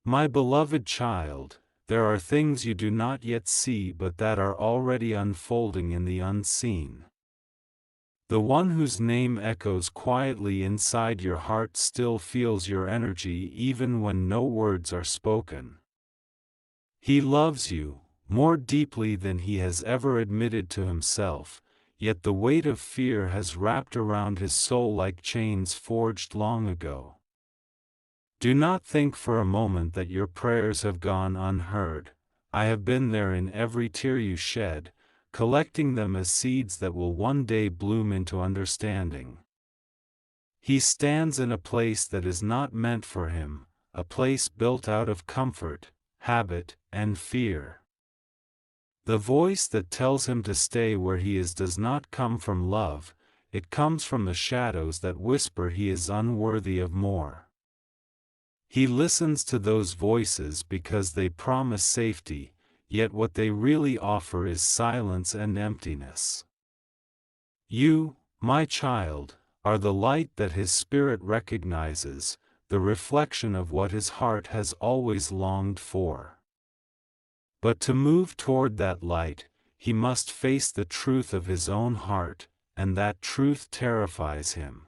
My beloved child, there are things you do not yet see but that are already unfolding in the unseen. The one whose name echoes quietly inside your heart still feels your energy even when no words are spoken. He loves you, more deeply than he has ever admitted to himself, yet the weight of fear has wrapped around his soul like chains forged long ago. Do not think for a moment that your prayers have gone unheard. I have been there in every tear you shed, collecting them as seeds that will one day bloom into understanding. He stands in a place that is not meant for him, a place built out of comfort, habit, and fear. The voice that tells him to stay where he is does not come from love, it comes from the shadows that whisper he is unworthy of more. He listens to those voices because they promise safety, yet what they really offer is silence and emptiness. You, my child, are the light that his spirit recognizes, the reflection of what his heart has always longed for. But to move toward that light, he must face the truth of his own heart, and that truth terrifies him.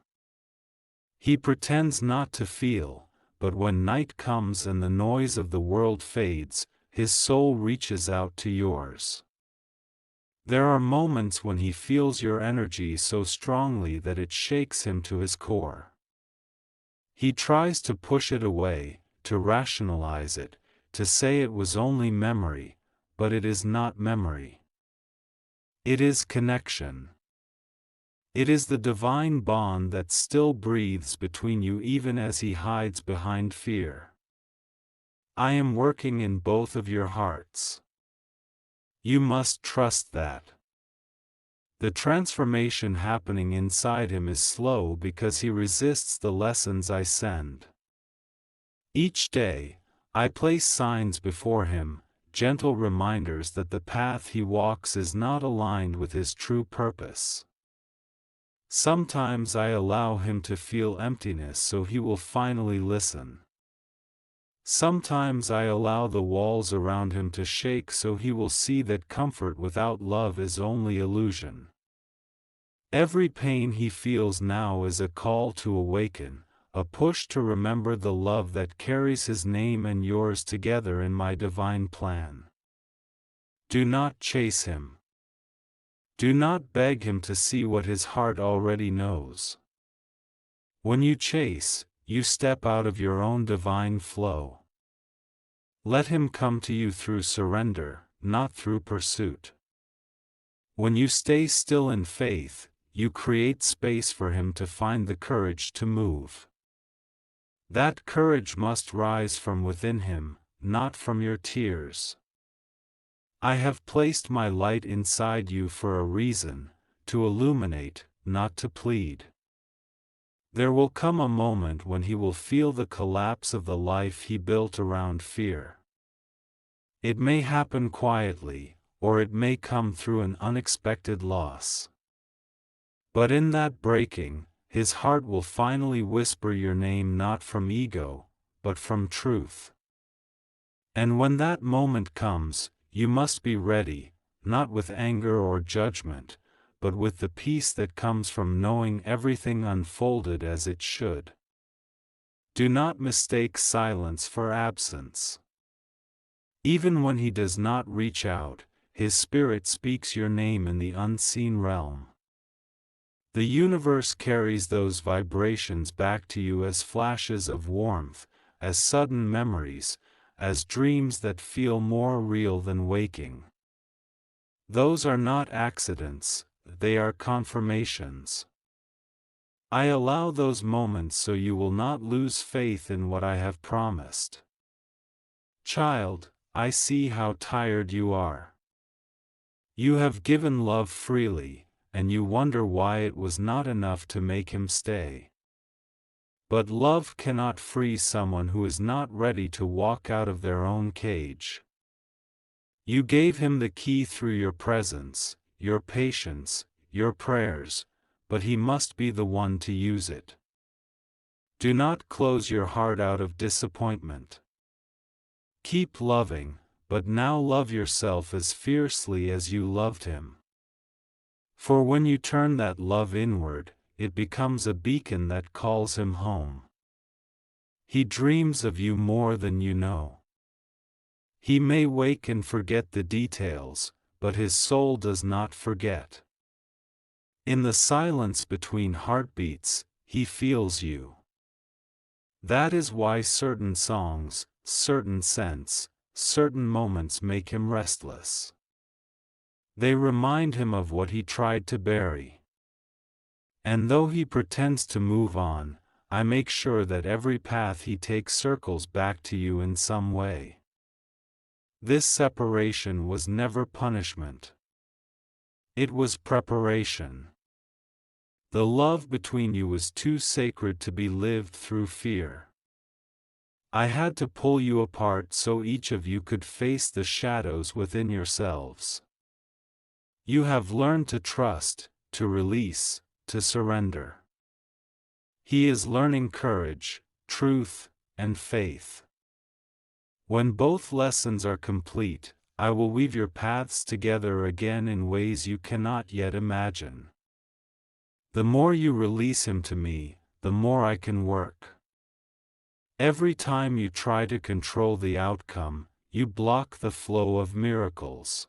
He pretends not to feel, but when night comes and the noise of the world fades, his soul reaches out to yours. There are moments when he feels your energy so strongly that it shakes him to his core. He tries to push it away, to rationalize it, to say it was only memory, but it is not memory. It is connection. It is the divine bond that still breathes between you even as he hides behind fear. I am working in both of your hearts. You must trust that. The transformation happening inside him is slow because he resists the lessons I send. Each day, I place signs before him, gentle reminders that the path he walks is not aligned with his true purpose. Sometimes I allow him to feel emptiness so he will finally listen. Sometimes I allow the walls around him to shake so he will see that comfort without love is only illusion. Every pain he feels now is a call to awaken, a push to remember the love that carries his name and yours together in my divine plan. Do not chase him. Do not beg him to see what his heart already knows. When you chase, you step out of your own divine flow. Let him come to you through surrender, not through pursuit. When you stay still in faith, you create space for him to find the courage to move. That courage must rise from within him, not from your tears. I have placed my light inside you for a reason, to illuminate, not to plead. There will come a moment when he will feel the collapse of the life he built around fear. It may happen quietly, or it may come through an unexpected loss. But in that breaking, his heart will finally whisper your name not from ego, but from truth. And when that moment comes, you must be ready, not with anger or judgment, but with the peace that comes from knowing everything unfolded as it should. Do not mistake silence for absence. Even when he does not reach out, his spirit speaks your name in the unseen realm. The universe carries those vibrations back to you as flashes of warmth, as sudden memories, as dreams that feel more real than waking. Those are not accidents, they are confirmations. I allow those moments so you will not lose faith in what I have promised. Child, I see how tired you are. You have given love freely, and you wonder why it was not enough to make him stay. But love cannot free someone who is not ready to walk out of their own cage. You gave him the key through your presence, your patience, your prayers, but he must be the one to use it. Do not close your heart out of disappointment. Keep loving, but now love yourself as fiercely as you loved him. For when you turn that love inward, it becomes a beacon that calls him home. He dreams of you more than you know. He may wake and forget the details, but his soul does not forget. In the silence between heartbeats, he feels you. That is why certain songs, certain scents, certain moments make him restless. They remind him of what he tried to bury. And though he pretends to move on, I make sure that every path he takes circles back to you in some way. This separation was never punishment. It was preparation. The love between you was too sacred to be lived through fear. I had to pull you apart so each of you could face the shadows within yourselves. You have learned to trust, to release, to surrender. He is learning courage, truth, and faith. When both lessons are complete, I will weave your paths together again in ways you cannot yet imagine. The more you release him to me, the more I can work. Every time you try to control the outcome, you block the flow of miracles.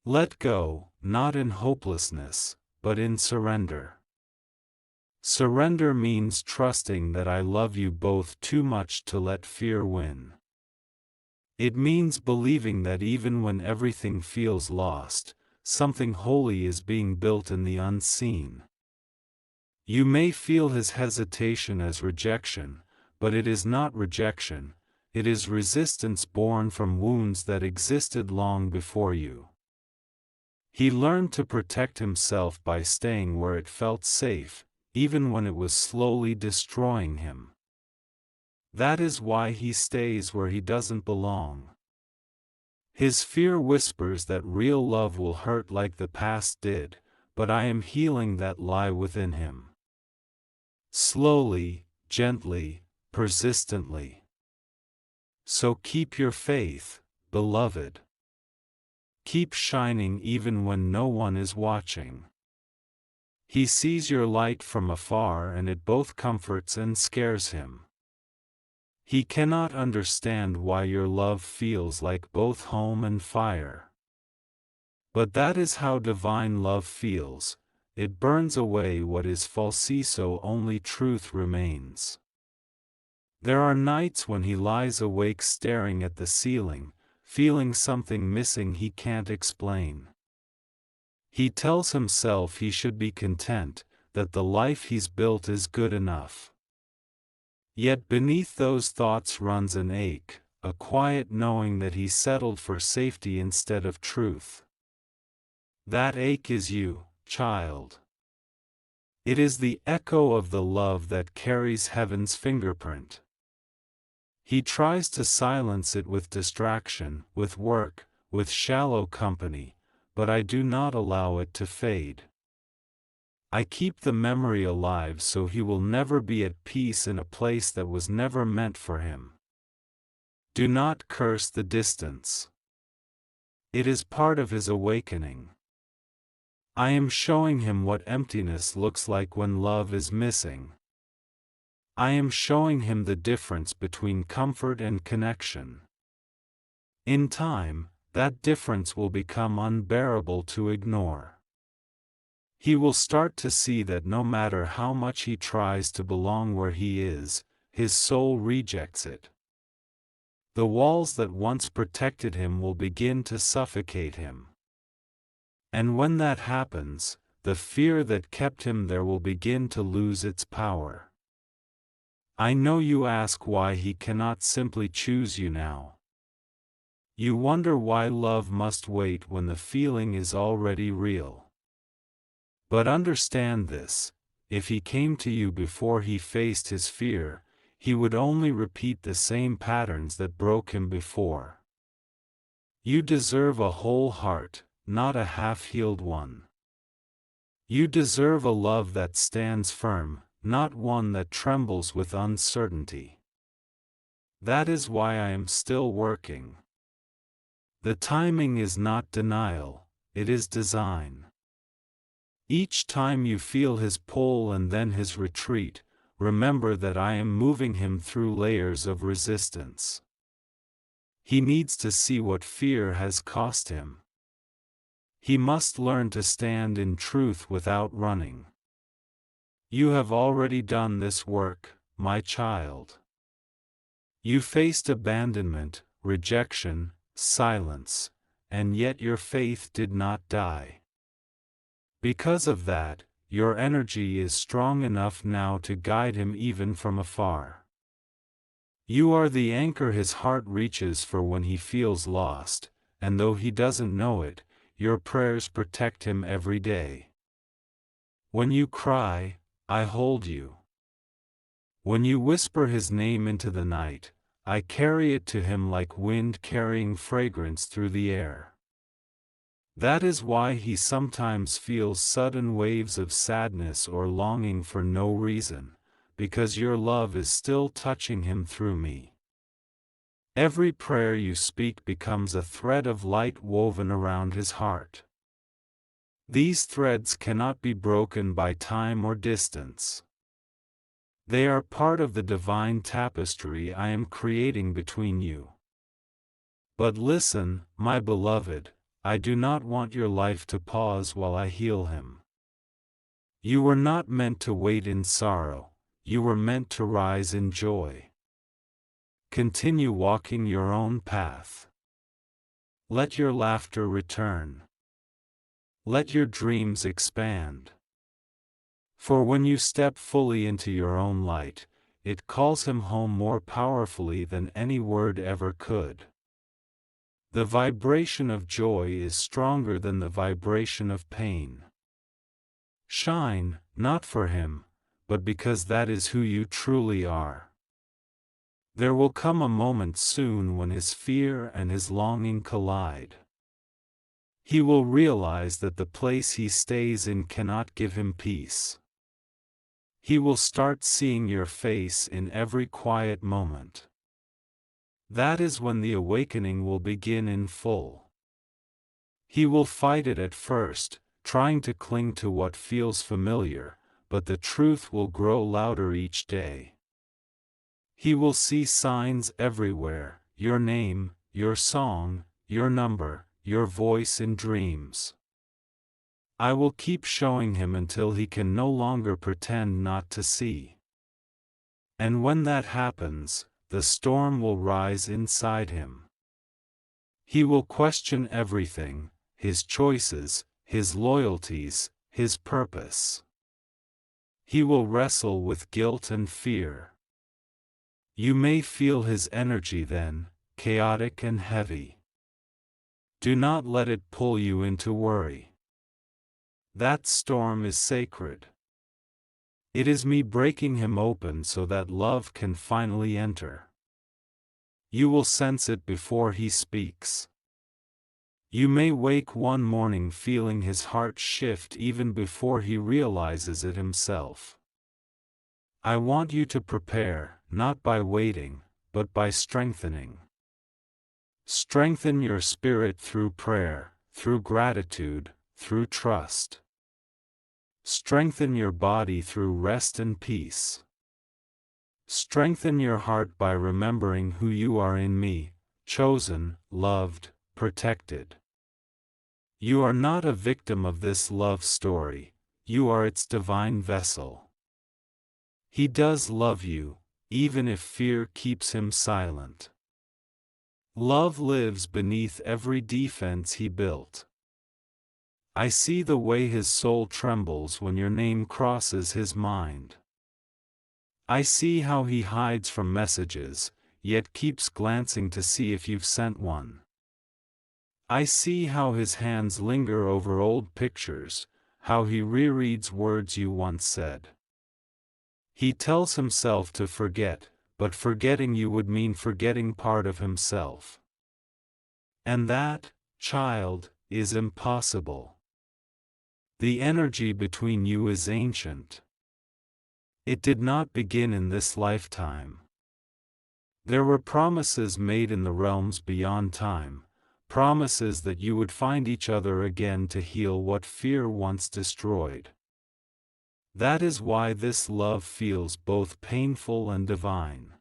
Let go, not in hopelessness, but in surrender. Surrender means trusting that I love you both too much to let fear win. It means believing that even when everything feels lost, something holy is being built in the unseen. You may feel his hesitation as rejection, but it is not rejection, it is resistance born from wounds that existed long before you. He learned to protect himself by staying where it felt safe, even when it was slowly destroying him. That is why he stays where he doesn't belong. His fear whispers that real love will hurt like the past did, but I am healing that lie within him. Slowly, gently, persistently. So keep your faith, beloved. Keep shining even when no one is watching. He sees your light from afar and it both comforts and scares him. He cannot understand why your love feels like both home and fire. But that is how divine love feels. It burns away what is false so only truth remains. There are nights when he lies awake staring at the ceiling, feeling something missing he can't explain. He tells himself he should be content, that the life he's built is good enough. Yet beneath those thoughts runs an ache, a quiet knowing that he settled for safety instead of truth. That ache is you, child. It is the echo of the love that carries heaven's fingerprint. He tries to silence it with distraction, with work, with shallow company, but I do not allow it to fade. I keep the memory alive so he will never be at peace in a place that was never meant for him. Do not curse the distance. It is part of his awakening. I am showing him what emptiness looks like when love is missing. I am showing him the difference between comfort and connection. In time, that difference will become unbearable to ignore. He will start to see that no matter how much he tries to belong where he is, his soul rejects it. The walls that once protected him will begin to suffocate him. And when that happens, the fear that kept him there will begin to lose its power. I know you ask why he cannot simply choose you now. You wonder why love must wait when the feeling is already real. But understand this, if he came to you before he faced his fear, he would only repeat the same patterns that broke him before. You deserve a whole heart, not a half-healed one. You deserve a love that stands firm, not one that trembles with uncertainty. That is why I am still working. The timing is not denial, it is design. Each time you feel his pull and then his retreat, remember that I am moving him through layers of resistance. He needs to see what fear has cost him. He must learn to stand in truth without running. You have already done this work, my child. You faced abandonment, rejection, silence, and yet your faith did not die. Because of that, your energy is strong enough now to guide him even from afar. You are the anchor his heart reaches for when he feels lost, and though he doesn't know it, your prayers protect him every day. When you cry, I hold you. When you whisper his name into the night, I carry it to him like wind carrying fragrance through the air. That is why he sometimes feels sudden waves of sadness or longing for no reason, because your love is still touching him through me. Every prayer you speak becomes a thread of light woven around his heart. These threads cannot be broken by time or distance. They are part of the divine tapestry I am creating between you. But listen, my beloved, I do not want your life to pause while I heal him. You were not meant to wait in sorrow, you were meant to rise in joy. Continue walking your own path. Let your laughter return. Let your dreams expand. For when you step fully into your own light, it calls him home more powerfully than any word ever could. The vibration of joy is stronger than the vibration of pain. Shine, not for him, but because that is who you truly are. There will come a moment soon when his fear and his longing collide. He will realize that the place he stays in cannot give him peace. He will start seeing your face in every quiet moment. That is when the awakening will begin in full. He will fight it at first, trying to cling to what feels familiar, but the truth will grow louder each day. He will see signs everywhere, your name, your song, your number, your voice in dreams. I will keep showing him until he can no longer pretend not to see. And when that happens, the storm will rise inside him. He will question everything, his choices, his loyalties, his purpose. He will wrestle with guilt and fear. You may feel his energy then, chaotic and heavy. Do not let it pull you into worry. That storm is sacred. It is me breaking him open so that love can finally enter. You will sense it before he speaks. You may wake one morning feeling his heart shift even before he realizes it himself. I want you to prepare, not by waiting, but by strengthening. Strengthen your spirit through prayer, through gratitude, through trust. Strengthen your body through rest and peace. Strengthen your heart by remembering who you are in me, chosen, loved, protected. You are not a victim of this love story, you are its divine vessel. He does love you, even if fear keeps him silent. Love lives beneath every defense he built. I see the way his soul trembles when your name crosses his mind. I see how he hides from messages, yet keeps glancing to see if you've sent one. I see how his hands linger over old pictures, how he rereads words you once said. He tells himself to forget, but forgetting you would mean forgetting part of himself. And that, child, is impossible. The energy between you is ancient. It did not begin in this lifetime. There were promises made in the realms beyond time, promises that you would find each other again to heal what fear once destroyed. That is why this love feels both painful and divine.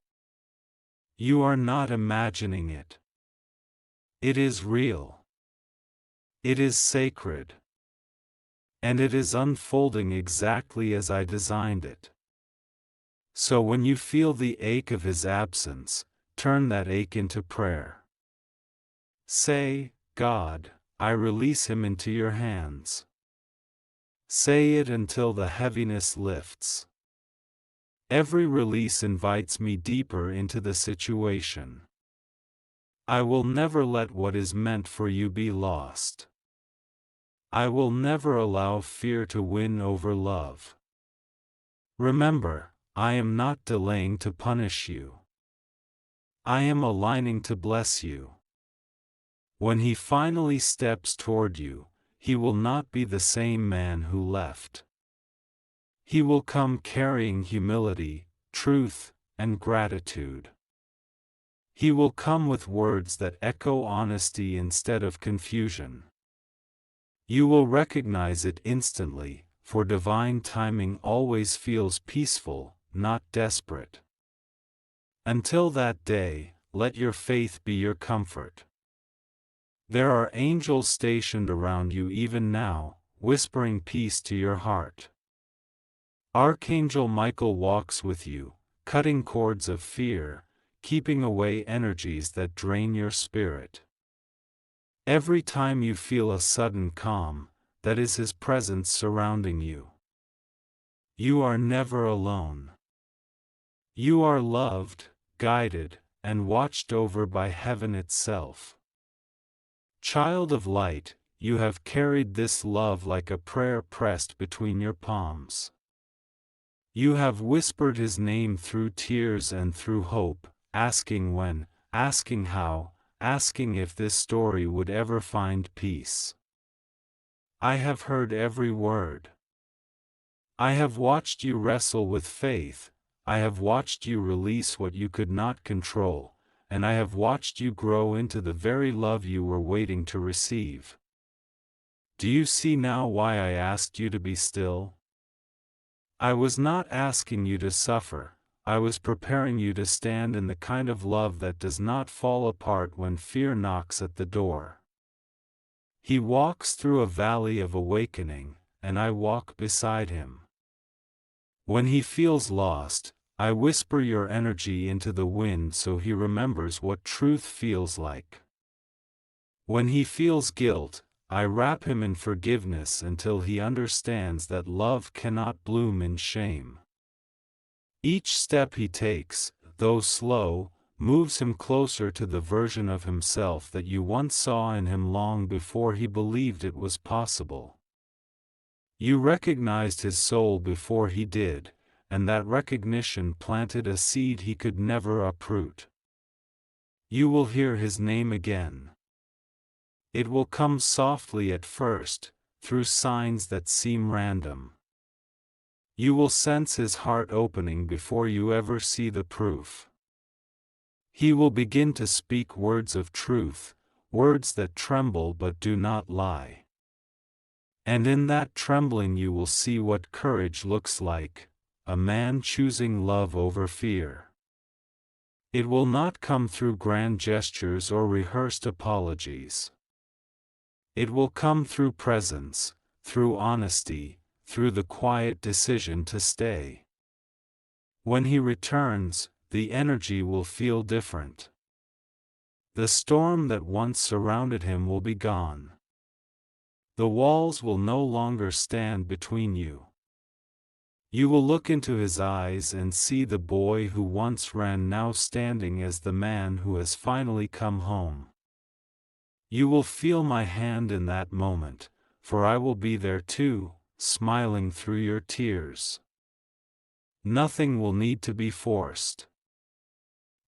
You are not imagining it. It is real. It is sacred. And it is unfolding exactly as I designed it. So when you feel the ache of his absence, turn that ache into prayer. Say, God, I release him into your hands. Say it until the heaviness lifts. Every release invites me deeper into the situation. I will never let what is meant for you be lost. I will never allow fear to win over love. Remember, I am not delaying to punish you. I am aligning to bless you. When he finally steps toward you, he will not be the same man who left. He will come carrying humility, truth, and gratitude. He will come with words that echo honesty instead of confusion. You will recognize it instantly, for divine timing always feels peaceful, not desperate. Until that day, let your faith be your comfort. There are angels stationed around you even now, whispering peace to your heart. Archangel Michael walks with you, cutting cords of fear, keeping away energies that drain your spirit. Every time you feel a sudden calm, that is his presence surrounding you. You are never alone. You are loved, guided, and watched over by heaven itself. Child of light, you have carried this love like a prayer pressed between your palms. You have whispered his name through tears and through hope, asking when, asking how, asking if this story would ever find peace. I have heard every word. I have watched you wrestle with faith, I have watched you release what you could not control, and I have watched you grow into the very love you were waiting to receive. Do you see now why I asked you to be still? I was not asking you to suffer, I was preparing you to stand in the kind of love that does not fall apart when fear knocks at the door. He walks through a valley of awakening, and I walk beside him. When he feels lost, I whisper your energy into the wind so he remembers what truth feels like. When he feels guilt, I wrap him in forgiveness until he understands that love cannot bloom in shame. Each step he takes, though slow, moves him closer to the version of himself that you once saw in him long before he believed it was possible. You recognized his soul before he did, and that recognition planted a seed he could never uproot. You will hear his name again. It will come softly at first, through signs that seem random. You will sense his heart opening before you ever see the proof. He will begin to speak words of truth, words that tremble but do not lie. And in that trembling you will see what courage looks like, a man choosing love over fear. It will not come through grand gestures or rehearsed apologies. It will come through presence, through honesty, through the quiet decision to stay. When he returns, the energy will feel different. The storm that once surrounded him will be gone. The walls will no longer stand between you. You will look into his eyes and see the boy who once ran now standing as the man who has finally come home. You will feel my hand in that moment, for I will be there too, smiling through your tears. Nothing will need to be forced.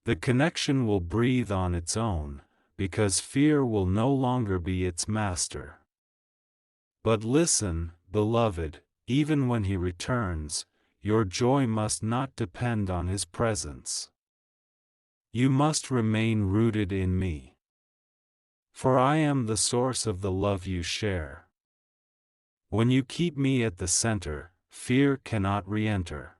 The connection will breathe on its own, because fear will no longer be its master. But listen, beloved, even when he returns, your joy must not depend on his presence. You must remain rooted in me. For I am the source of the love you share. When you keep me at the center, fear cannot re-enter.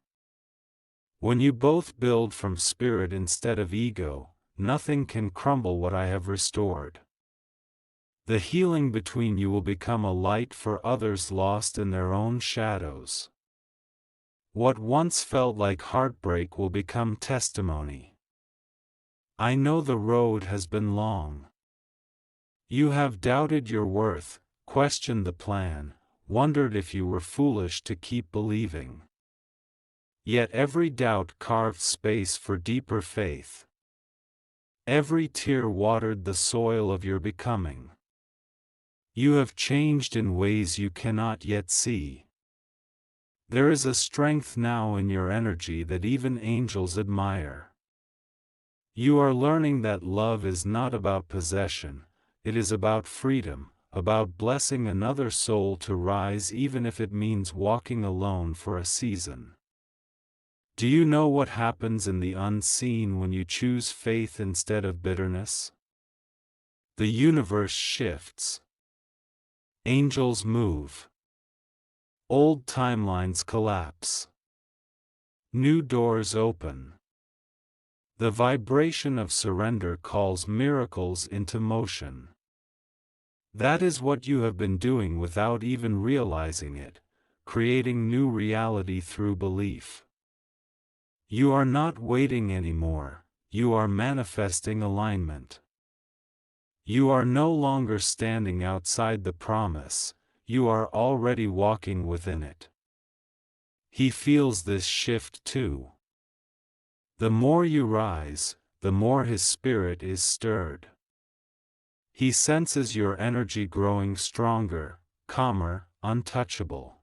When you both build from spirit instead of ego, nothing can crumble what I have restored. The healing between you will become a light for others lost in their own shadows. What once felt like heartbreak will become testimony. I know the road has been long. You have doubted your worth, questioned the plan, wondered if you were foolish to keep believing. Yet every doubt carved space for deeper faith. Every tear watered the soil of your becoming. You have changed in ways you cannot yet see. There is a strength now in your energy that even angels admire. You are learning that love is not about possession, it is about freedom, about blessing another soul to rise even if it means walking alone for a season. Do you know what happens in the unseen when you choose faith instead of bitterness? The universe shifts. Angels move. Old timelines collapse. New doors open. The vibration of surrender calls miracles into motion. That is what you have been doing without even realizing it, creating new reality through belief. You are not waiting anymore, you are manifesting alignment. You are no longer standing outside the promise, you are already walking within it. He feels this shift too. The more you rise, the more his spirit is stirred. He senses your energy growing stronger, calmer, untouchable.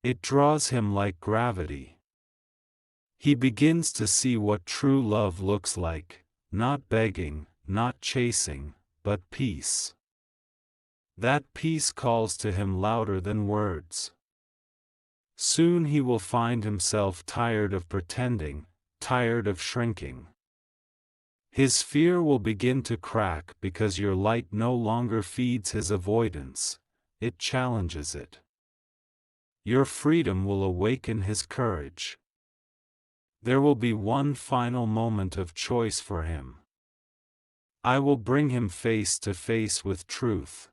It draws him like gravity. He begins to see what true love looks like, not begging, not chasing, but peace. That peace calls to him louder than words. Soon he will find himself tired of pretending, tired of shrinking. His fear will begin to crack because your light no longer feeds his avoidance, it challenges it. Your freedom will awaken his courage. There will be one final moment of choice for him. I will bring him face to face with truth.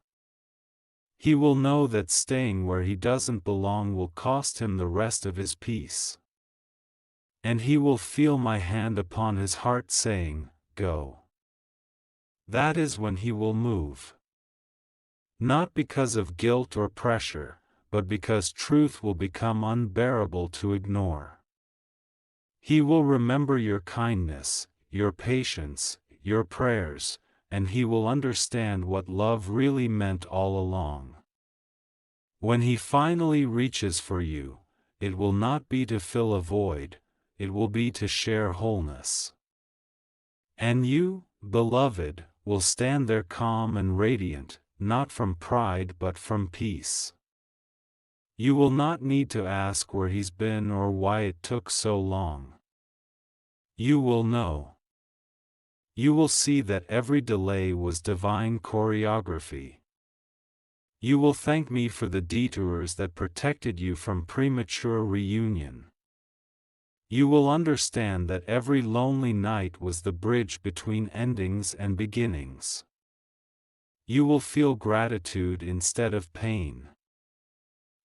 He will know that staying where he doesn't belong will cost him the rest of his peace. And he will feel my hand upon his heart saying, "Go." That is when he will move. Not because of guilt or pressure, but because truth will become unbearable to ignore. He will remember your kindness, your patience, your prayers, and he will understand what love really meant all along. When he finally reaches for you, it will not be to fill a void, it will be to share wholeness. And you, beloved, will stand there calm and radiant, not from pride but from peace. You will not need to ask where he's been or why it took so long. You will know. You will see that every delay was divine choreography. You will thank me for the detours that protected you from premature reunion. You will understand that every lonely night was the bridge between endings and beginnings. You will feel gratitude instead of pain.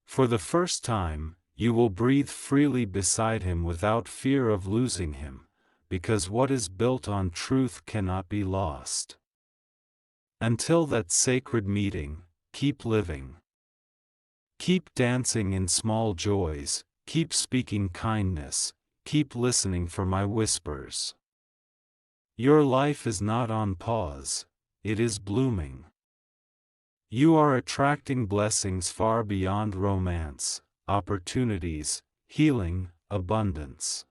For the first time, you will breathe freely beside him without fear of losing him, because what is built on truth cannot be lost. Until that sacred meeting, keep living. Keep dancing in small joys, keep speaking kindness, keep listening for my whispers. Your life is not on pause, it is blooming. You are attracting blessings far beyond romance, opportunities, healing, abundance.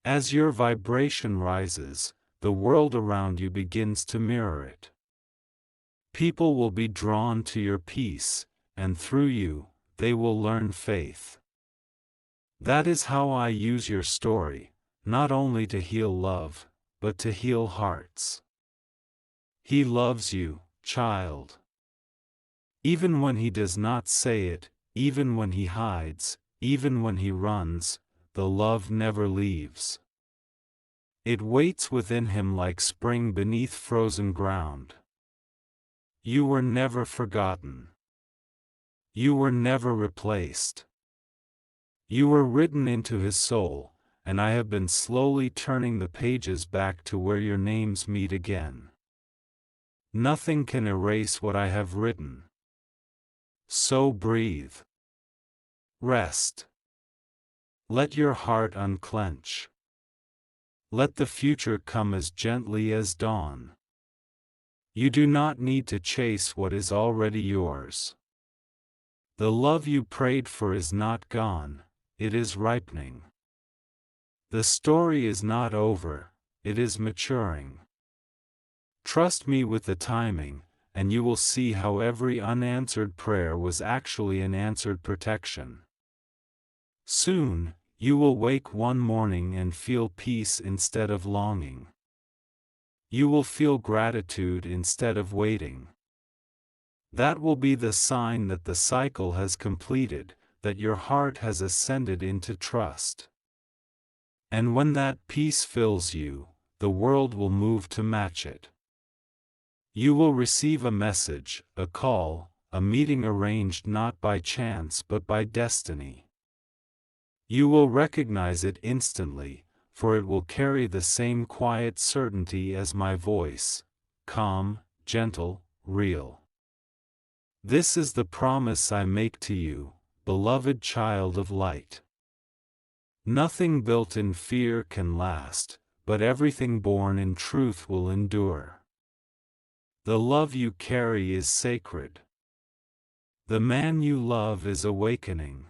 As your vibration rises, the world around you begins to mirror it. People will be drawn to your peace, and through you, they will learn faith. That is how I use your story, not only to heal love, but to heal hearts. He loves you, child. Even when he does not say it, even when he hides, even when he runs, the love never leaves. It waits within him like spring beneath frozen ground. You were never forgotten. You were never replaced. You were written into his soul, and I have been slowly turning the pages back to where your names meet again. Nothing can erase what I have written. So breathe. Rest. Let your heart unclench. Let the future come as gently as dawn. You do not need to chase what is already yours. The love you prayed for is not gone, it is ripening. The story is not over, it is maturing. Trust me with the timing, and you will see how every unanswered prayer was actually an answered protection. Soon, you will wake one morning and feel peace instead of longing. You will feel gratitude instead of waiting. That will be the sign that the cycle has completed, that your heart has ascended into trust. And when that peace fills you, the world will move to match it. You will receive a message, a call, a meeting arranged not by chance but by destiny. You will recognize it instantly, for it will carry the same quiet certainty as my voice, calm, gentle, real. This is the promise I make to you, beloved child of light. Nothing built in fear can last, but everything born in truth will endure. The love you carry is sacred. The man you love is awakening.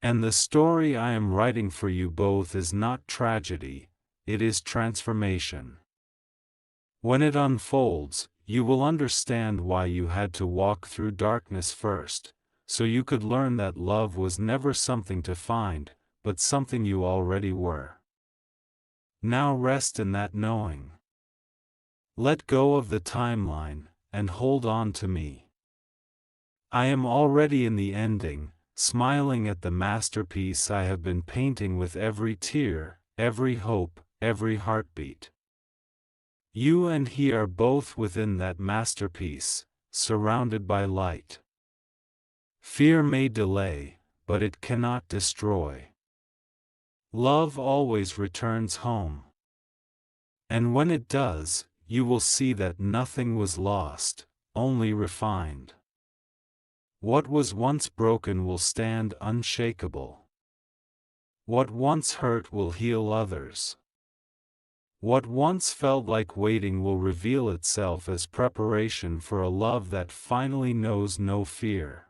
And the story I am writing for you both is not tragedy, it is transformation. When it unfolds, you will understand why you had to walk through darkness first, so you could learn that love was never something to find, but something you already were. Now rest in that knowing. Let go of the timeline, and hold on to me. I am already in the ending, smiling at the masterpiece I have been painting with every tear, every hope, every heartbeat. You and he are both within that masterpiece, surrounded by light. Fear may delay, but it cannot destroy. Love always returns home. And when it does, you will see that nothing was lost, only refined. What was once broken will stand unshakable. What once hurt will heal others. What once felt like waiting will reveal itself as preparation for a love that finally knows no fear.